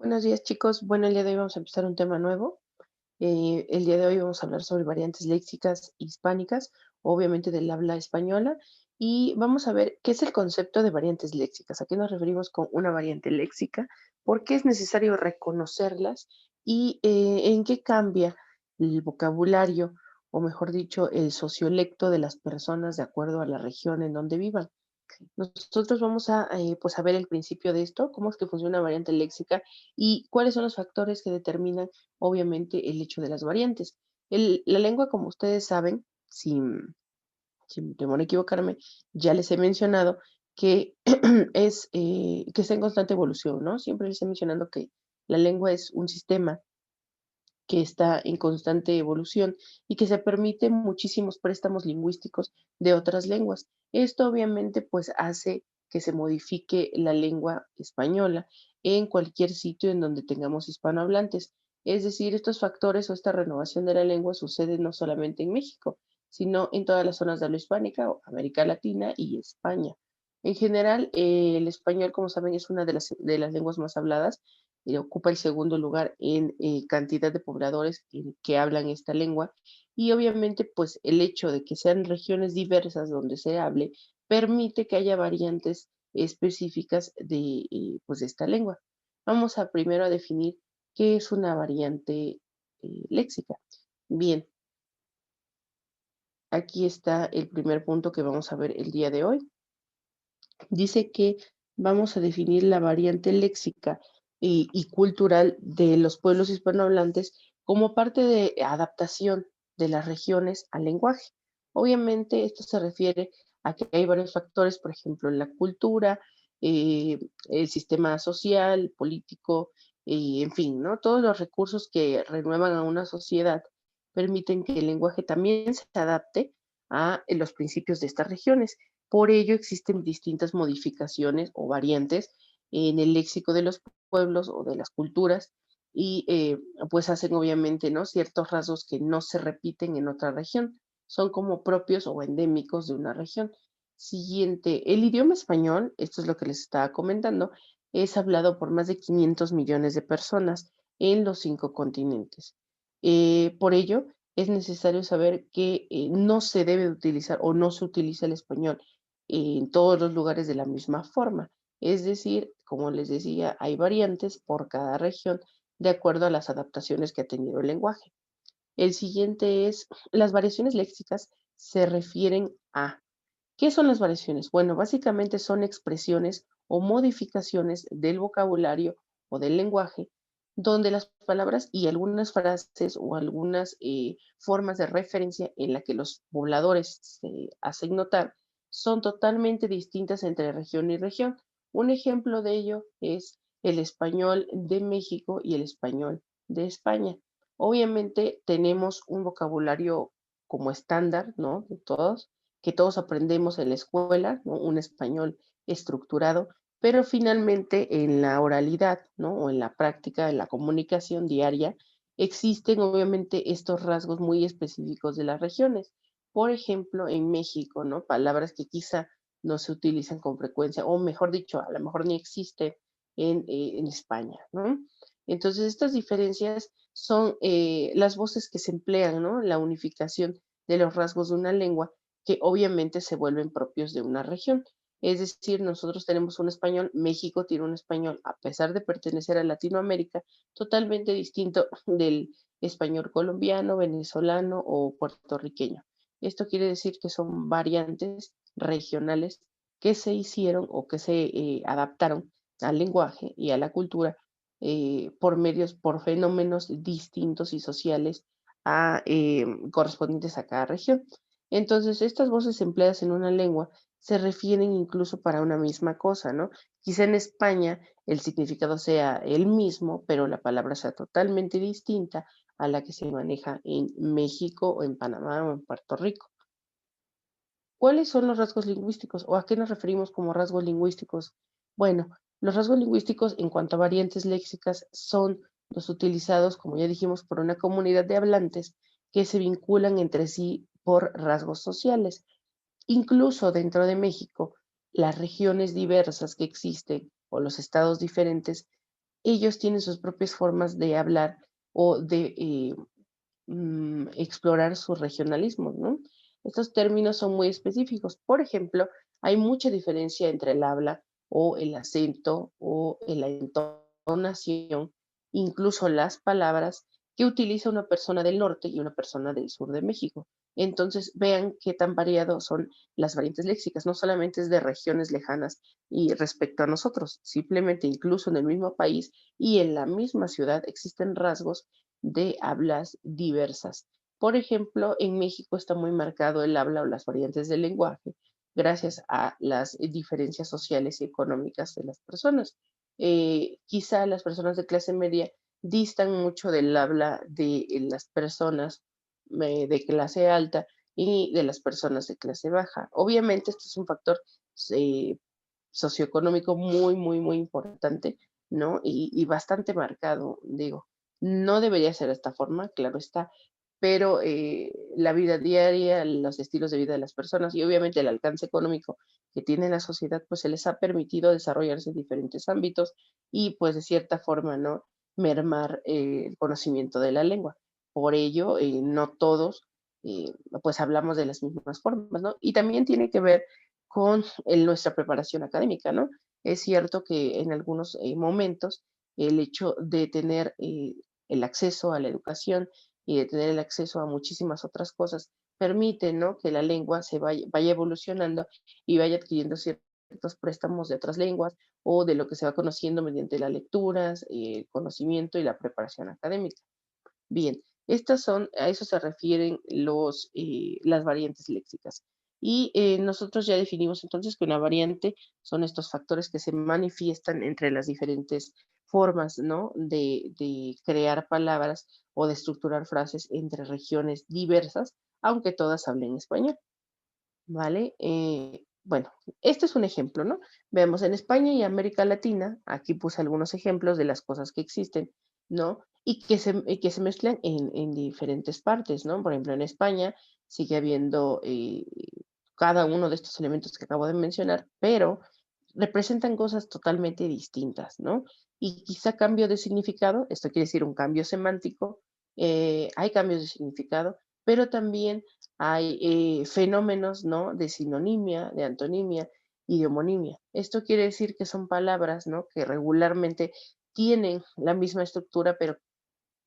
Buenos días, chicos. Bueno, el día de hoy vamos a empezar un tema nuevo. El día de hoy vamos a hablar sobre variantes léxicas hispánicas, obviamente del habla española, y vamos a ver qué es el concepto de variantes léxicas, a qué nos referimos con una variante léxica, por qué es necesario reconocerlas y en qué cambia el vocabulario, o mejor dicho, el sociolecto de las personas de acuerdo a la región en donde vivan. Nosotros vamos a, pues, a ver el principio de esto, cómo es que funciona una variante léxica y cuáles son los factores que determinan, obviamente, el hecho de las variantes. La lengua, como ustedes saben, sin temor a equivocarme, ya les he mencionado que que está en constante evolución, ¿no? Siempre les he mencionado que la lengua es un sistema que está en constante evolución y que se permite muchísimos préstamos lingüísticos de otras lenguas. Esto obviamente pues hace que se modifique la lengua española en cualquier sitio en donde tengamos hispanohablantes. Es decir, estos factores o esta renovación de la lengua sucede no solamente en México, sino en todas las zonas de habla hispánica o América Latina y España. En general, el español, como saben, es una de las lenguas más habladas, ocupa el segundo lugar en cantidad de pobladores que hablan esta lengua y obviamente pues el hecho de que sean regiones diversas donde se hable permite que haya variantes específicas de, pues, de esta lengua. Vamos a primero a definir qué es una variante léxica. Bien, aquí está el primer punto que vamos a ver el día de hoy. Dice que vamos a definir la variante léxica y cultural de los pueblos hispanohablantes como parte de adaptación de las regiones al lenguaje. Obviamente, esto se refiere a que hay varios factores, por ejemplo, la cultura, el sistema social, político, en fin, ¿no? Todos los recursos que renuevan a una sociedad permiten que el lenguaje también se adapte a los principios de estas regiones. Por ello existen distintas modificaciones o variantes en el léxico de los pueblos o de las culturas y pues hacen obviamente, ¿no?, ciertos rasgos que no se repiten en otra región. Son como propios o endémicos de una región. Siguiente, el idioma español, esto es lo que les estaba comentando, es hablado por más de 500 millones de personas en los 5 continentes. Por ello, es necesario saber que no se debe utilizar o no se utiliza el español en todos los lugares de la misma forma. Es decir, como les decía, hay variantes por cada región de acuerdo a las adaptaciones que ha tenido el lenguaje. El siguiente es, las variaciones léxicas se refieren a, ¿qué son las variaciones? Bueno, básicamente son expresiones o modificaciones del vocabulario o del lenguaje donde las palabras y algunas frases o algunas formas de referencia en la que los pobladores se hacen notar son totalmente distintas entre región y región. Un ejemplo de ello es el español de México y el español de España. Obviamente tenemos un vocabulario como estándar, ¿no? De todos, que todos aprendemos en la escuela, ¿no? Un español estructurado, pero finalmente en la oralidad, ¿no? O en la práctica, en la comunicación diaria, existen obviamente estos rasgos muy específicos de las regiones. Por ejemplo, en México, ¿no? Palabras que quizá no se utilizan con frecuencia, o mejor dicho, a lo mejor ni existen en España, ¿no? Entonces, estas diferencias son las voces que se emplean, ¿no? La unificación de los rasgos de una lengua que obviamente se vuelven propios de una región. Es decir, nosotros tenemos un español, México tiene un español, a pesar de pertenecer a Latinoamérica, totalmente distinto del español colombiano, venezolano o puertorriqueño. Esto quiere decir que son variantes regionales que se hicieron o que se adaptaron al lenguaje y a la cultura por fenómenos distintos y sociales correspondientes a cada región. Entonces, estas voces empleadas en una lengua se refieren incluso para una misma cosa, ¿no? Quizá en España el significado sea el mismo, pero la palabra sea totalmente distinta a la que se maneja en México o en Panamá o en Puerto Rico. ¿Cuáles son los rasgos lingüísticos o a qué nos referimos como rasgos lingüísticos? Bueno, los rasgos lingüísticos en cuanto a variantes léxicas son los utilizados, como ya dijimos, por una comunidad de hablantes que se vinculan entre sí por rasgos sociales. Incluso dentro de México, las regiones diversas que existen o los estados diferentes ellos tienen sus propias formas de hablar o de explorar sus regionalismos, ¿no? Estos términos son muy específicos. Por ejemplo, hay mucha diferencia entre el habla o el acento o la entonación, incluso las palabras que utiliza una persona del norte y una persona del sur de México. Entonces, vean qué tan variados son las variantes léxicas. No solamente es de regiones lejanas y respecto a nosotros, simplemente incluso en el mismo país y en la misma ciudad existen rasgos de hablas diversas. Por ejemplo, en México está muy marcado el habla o las variantes del lenguaje gracias a las diferencias sociales y económicas de las personas. Quizá las personas de clase media distan mucho del habla de las personas de clase alta y de las personas de clase baja. Obviamente, esto es un factor eh, socioeconómico muy, muy, muy importante, ¿no? Y bastante marcado, digo. No debería ser de esta forma, claro está, pero la vida diaria, los estilos de vida de las personas y obviamente el alcance económico que tiene la sociedad, pues se les ha permitido desarrollarse en diferentes ámbitos y pues de cierta forma, ¿no? Mermar el conocimiento de la lengua. Por ello, no todos, pues hablamos de las mismas formas, ¿no? Y también tiene que ver con nuestra preparación académica, ¿no? Es cierto que en algunos momentos el hecho de tener el acceso a la educación y de tener el acceso a muchísimas otras cosas permite, ¿no? Que la lengua vaya evolucionando y vaya adquiriendo ciertos préstamos de otras lenguas o de lo que se va conociendo mediante las lecturas, el conocimiento y la preparación académica. Bien, a eso se refieren las variantes léxicas. Y nosotros ya definimos entonces que una variante son estos factores que se manifiestan entre las diferentes formas, ¿no? De crear palabras o de estructurar frases entre regiones diversas, aunque todas hablen español. ¿Vale? Bueno, este es un ejemplo, ¿no? Veamos, en España y América Latina, aquí puse algunos ejemplos de las cosas que existen, ¿no? Y que se mezclan en diferentes partes, ¿no? Por ejemplo, en España sigue habiendo cada uno de estos elementos que acabo de mencionar, pero representan cosas totalmente distintas, ¿no? Y quizá cambio de significado, esto quiere decir un cambio semántico, hay cambios de significado, pero también hay fenómenos, ¿no? De sinonimia, de antonimia y de homonimia. Esto quiere decir que son palabras, ¿no? Que regularmente tienen la misma estructura, pero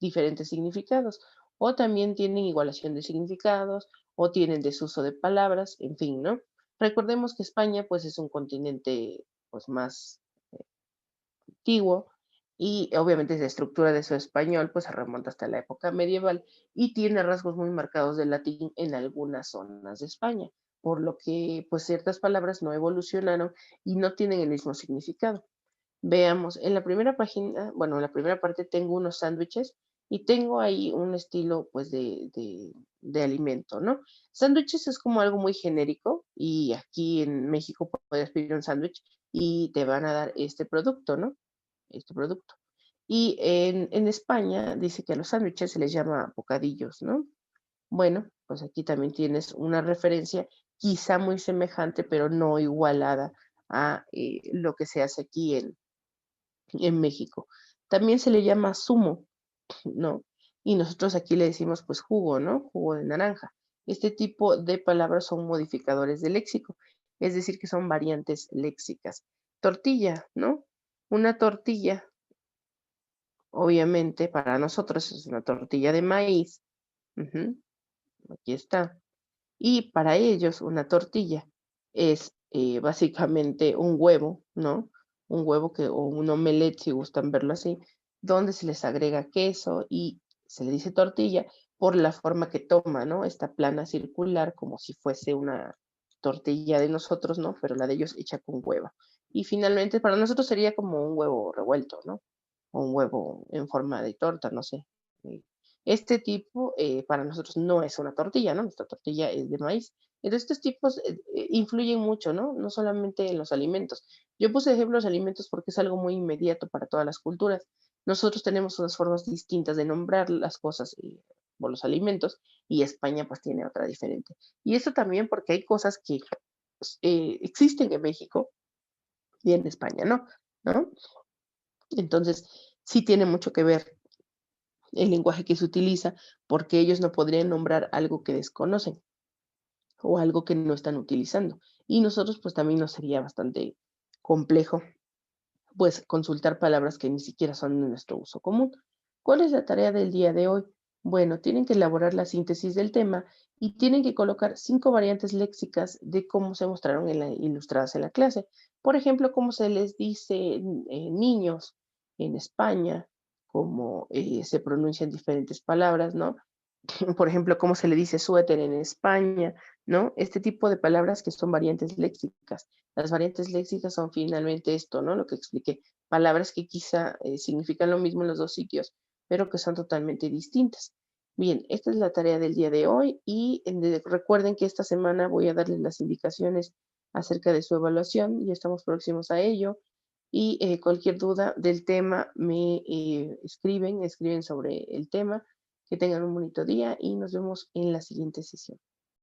diferentes significados, o también tienen igualación de significados, o tienen desuso de palabras, en fin, ¿no? Recordemos que España, pues, es un continente, pues, más antiguo y obviamente la estructura de su español, pues, se remonta hasta la época medieval y tiene rasgos muy marcados del latín en algunas zonas de España, por lo que, pues, ciertas palabras no evolucionaron y no tienen el mismo significado. Veamos, en la primera página, bueno, en la primera parte tengo unos sándwiches y tengo ahí un estilo, pues, de alimento, ¿no? Sándwiches es como algo muy genérico y aquí en México puedes pedir un sándwich y te van a dar este producto, ¿no? Este producto. Y en España dice que a los sándwiches se les llama bocadillos, ¿no? Bueno, pues aquí también tienes una referencia quizá muy semejante, pero no igualada a lo que se hace aquí en México. También se le llama zumo, ¿no? Y nosotros aquí le decimos pues jugo, ¿no? Jugo de naranja. Este tipo de palabras son modificadores de léxico, es decir, que son variantes léxicas. Tortilla, ¿no? Una tortilla, obviamente, para nosotros es una tortilla de maíz. Ujú, aquí está. Y para ellos una tortilla es básicamente un huevo, ¿no? Un huevo o un omelette, si gustan verlo así, donde se les agrega queso y se le dice tortilla por la forma que toma, ¿no? Esta plana circular, como si fuese una tortilla de nosotros, ¿no? Pero la de ellos hecha con huevo. Y finalmente para nosotros sería como un huevo revuelto, ¿no? O un huevo en forma de torta, no sé. eh, Este tipo para nosotros no es una tortilla, ¿no? Nuestra tortilla es de maíz. Entonces, estos tipos influyen mucho, ¿no? No solamente en los alimentos. Yo puse de ejemplo los alimentos porque es algo muy inmediato para todas las culturas. Nosotros tenemos unas formas distintas de nombrar las cosas o los alimentos y España pues tiene otra diferente. Y eso también porque hay cosas que pues, existen en México y en España, ¿no? ¿No? Entonces, sí tiene mucho que ver el lenguaje que se utiliza, porque ellos no podrían nombrar algo que desconocen o algo que no están utilizando. Y nosotros, pues también nos sería bastante complejo, pues consultar palabras que ni siquiera son de nuestro uso común. ¿Cuál es la tarea del día de hoy? Bueno, tienen que elaborar la síntesis del tema y tienen que colocar 5 variantes léxicas de cómo se mostraron ilustradas en la clase. Por ejemplo, cómo se les dice niños en España, cómo se pronuncian diferentes palabras, ¿no? Por ejemplo, cómo se le dice suéter en España, ¿no? Este tipo de palabras que son variantes léxicas. Las variantes léxicas son finalmente esto, ¿no? Lo que expliqué, palabras que quizá significan lo mismo en los dos sitios, pero que son totalmente distintas. Bien, esta es la tarea del día de hoy y recuerden que esta semana voy a darles las indicaciones acerca de su evaluación, ya estamos próximos a ello. Y cualquier duda del tema me escriben sobre el tema. Que tengan un bonito día y nos vemos en la siguiente sesión.